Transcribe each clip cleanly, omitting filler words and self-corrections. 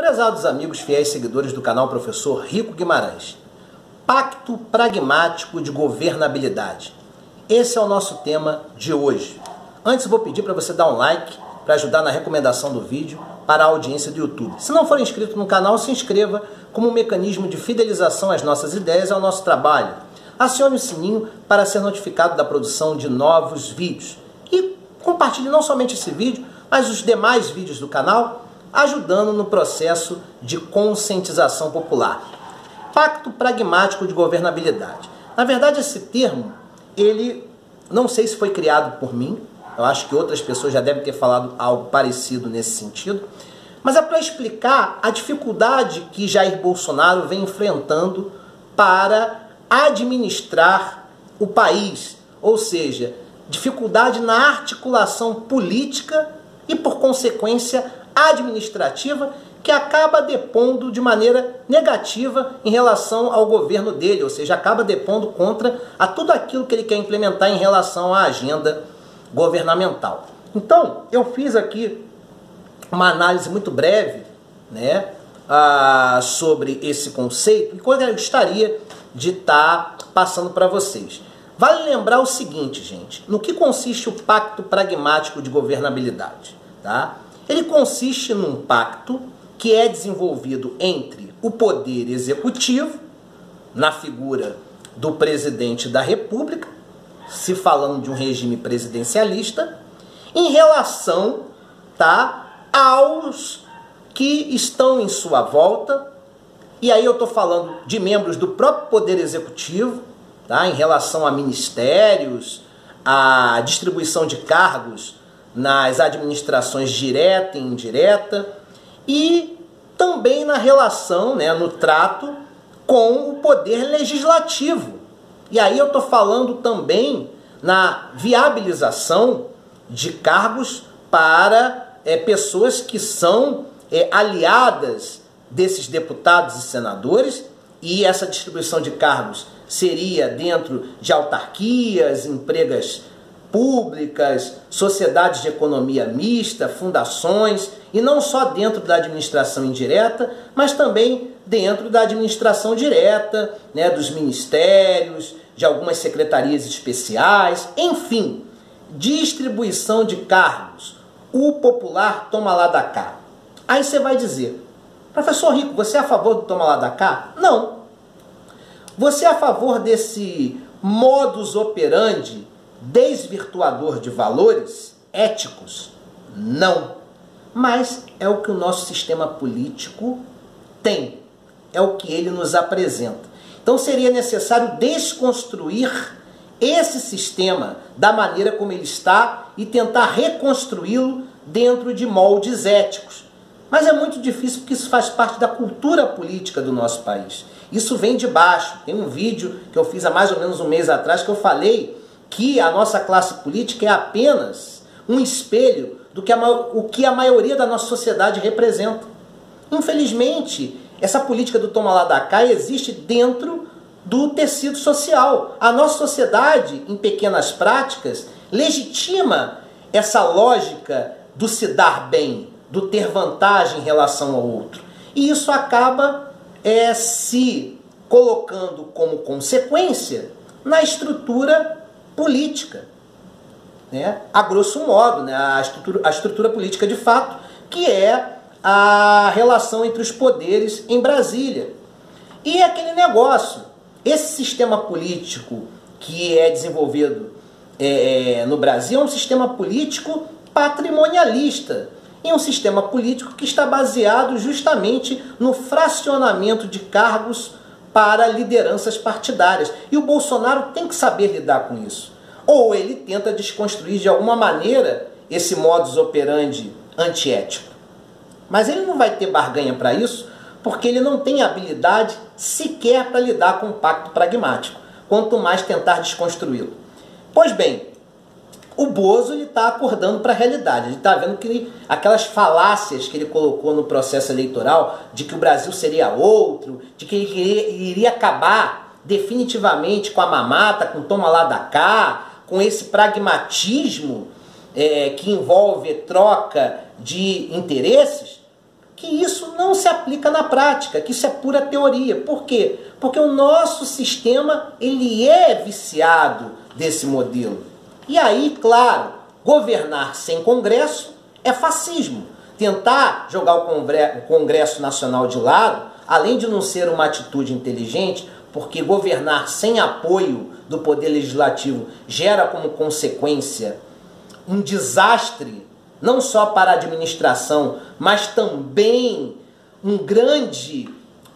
Prezados amigos fiéis seguidores do canal Professor Rico Guimarães, Pacto Pragmático de Governabilidade. Esse é o nosso tema de hoje. Antes vou pedir para você dar um like para ajudar na recomendação do vídeo para a audiência do YouTube. Se não for inscrito no canal, se inscreva como um mecanismo de fidelização às nossas ideias e ao nosso trabalho. Acione o sininho para ser notificado da produção de novos vídeos. E compartilhe não somente esse vídeo, mas os demais vídeos do canal, ajudando no processo de conscientização popular. Pacto Pragmático de Governabilidade. Na verdade, esse termo, ele não sei se foi criado por mim, eu acho que outras pessoas já devem ter falado algo parecido nesse sentido, mas é para explicar a dificuldade que Jair Bolsonaro vem enfrentando para administrar o país, ou seja, dificuldade na articulação política e, por consequência, administrativa, que acaba depondo de maneira negativa em relação ao governo dele, ou seja, acaba depondo contra a tudo aquilo que ele quer implementar em relação à agenda governamental. Então, eu fiz aqui uma análise muito breve, né, sobre esse conceito e eu gostaria de estar passando para vocês. Vale lembrar o seguinte, gente, no que consiste o Pacto Pragmático de Governabilidade, tá? Ele consiste num pacto que é desenvolvido entre o Poder Executivo, na figura do Presidente da República, se falando de um regime presidencialista, em relação, tá, aos que estão em sua volta, e aí eu estou falando de membros do próprio Poder Executivo, tá, em relação a ministérios, a distribuição de cargos nas administrações direta e indireta, e também na relação, né, no trato com o poder legislativo. E aí eu estou falando também na viabilização de cargos para pessoas que são aliadas desses deputados e senadores, e essa distribuição de cargos seria dentro de autarquias, empresas públicas, sociedades de economia mista, fundações, e não só dentro da administração indireta, mas também dentro da administração direta, né, dos ministérios, de algumas secretarias especiais, enfim, distribuição de cargos. O popular toma lá da cá. Aí você vai dizer, professor Rico, você é a favor do toma lá da cá? Não. Você é a favor desse modus operandi desvirtuador de valores éticos? Não. Mas é o que o nosso sistema político tem. É o que ele nos apresenta. Então seria necessário desconstruir esse sistema da maneira como ele está e tentar reconstruí-lo dentro de moldes éticos. Mas é muito difícil porque isso faz parte da cultura política do nosso país. Isso vem de baixo. Tem um vídeo que eu fiz há mais ou menos um mês atrás que eu falei que a nossa classe política é apenas um espelho do que a maioria da nossa sociedade representa. Infelizmente, essa política do toma lá da cá existe dentro do tecido social. A nossa sociedade, em pequenas práticas, legitima essa lógica do se dar bem, do ter vantagem em relação ao outro. E isso acaba se colocando como consequência na estrutura política, né? A grosso modo, né? a estrutura política de fato, que é a relação entre os poderes em Brasília. E aquele negócio, esse sistema político que é desenvolvido no Brasil é um sistema político patrimonialista, e um sistema político que está baseado justamente no fracionamento de cargos para lideranças partidárias. E o Bolsonaro tem que saber lidar com isso. Ou ele tenta desconstruir de alguma maneira esse modus operandi antiético. Mas ele não vai ter barganha para isso, porque ele não tem habilidade sequer para lidar com o pacto pragmático, quanto mais tentar desconstruí-lo. Pois bem, o Bozo está acordando para a realidade. Ele está vendo que aquelas falácias que ele colocou no processo eleitoral, de que o Brasil seria outro, de que ele iria acabar definitivamente com a mamata, com o toma lá da cá, com esse pragmatismo que envolve troca de interesses, que isso não se aplica na prática, que isso é pura teoria. Por quê? Porque o nosso sistema ele é viciado desse modelo. E aí, claro, governar sem Congresso é fascismo. Tentar jogar o Congresso Nacional de lado, além de não ser uma atitude inteligente, porque governar sem apoio do Poder Legislativo gera como consequência um desastre, não só para a administração, mas também um grande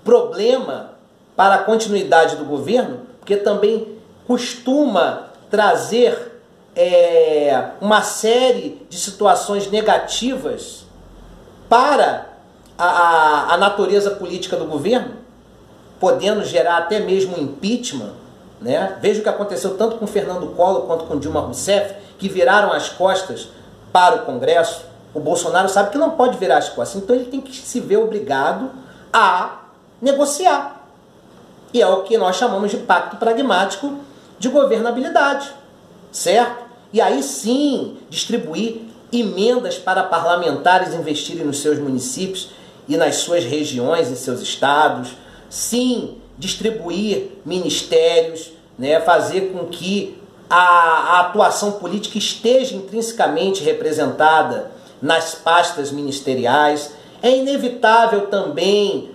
problema para a continuidade do governo, porque também costuma trazer uma série de situações negativas para a natureza política do governo, podendo gerar até mesmo impeachment, né? Veja o que aconteceu tanto com Fernando Collor quanto com Dilma Rousseff, que viraram as costas para o Congresso. O Bolsonaro sabe que não pode virar as costas, então ele tem que se ver obrigado a negociar. E é o que nós chamamos de pacto pragmático de governabilidade, certo? E aí sim, distribuir emendas para parlamentares investirem nos seus municípios e nas suas regiões, em seus estados. Sim, distribuir ministérios, né, fazer com que a atuação política esteja intrinsecamente representada nas pastas ministeriais. É inevitável também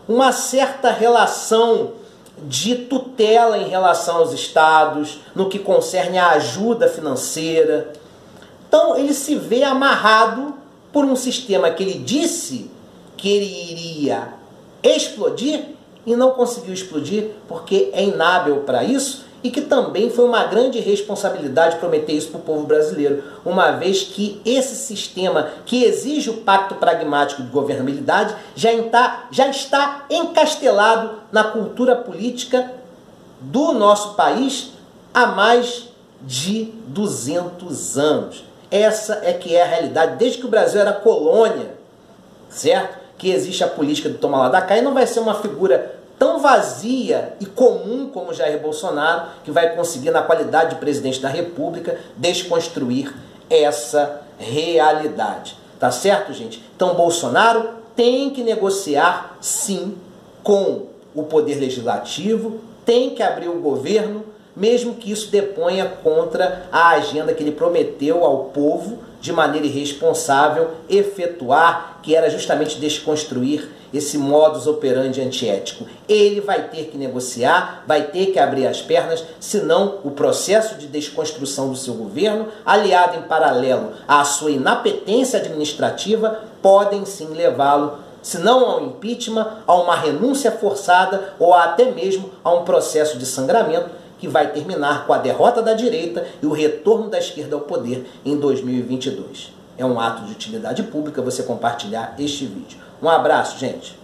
uma certa relação de tutela em relação aos estados, no que concerne à ajuda financeira. Então ele se vê amarrado por um sistema que ele disse que ele iria explodir e não conseguiu explodir porque é inábil para isso, e que também foi uma grande responsabilidade prometer isso para o povo brasileiro, uma vez que esse sistema que exige o pacto pragmático de governabilidade já está encastelado na cultura política do nosso país há mais de 200 anos. Essa é que é a realidade, desde que o Brasil era colônia, certo? Que existe a política do toma lá da cá, e não vai ser uma figura tão vazia e comum como Jair Bolsonaro que vai conseguir, na qualidade de presidente da República, desconstruir essa realidade. Tá certo, gente? Então Bolsonaro tem que negociar, sim, com o Poder Legislativo, tem que abrir o governo, mesmo que isso deponha contra a agenda que ele prometeu ao povo de maneira irresponsável efetuar, que era justamente desconstruir esse modus operandi antiético. Ele vai ter que negociar, vai ter que abrir as pernas, senão o processo de desconstrução do seu governo, aliado em paralelo à sua inapetência administrativa, podem sim levá-lo, se não ao impeachment, a uma renúncia forçada ou até mesmo a um processo de sangramento que vai terminar com a derrota da direita e o retorno da esquerda ao poder em 2022. É um ato de utilidade pública você compartilhar este vídeo. Um abraço, gente!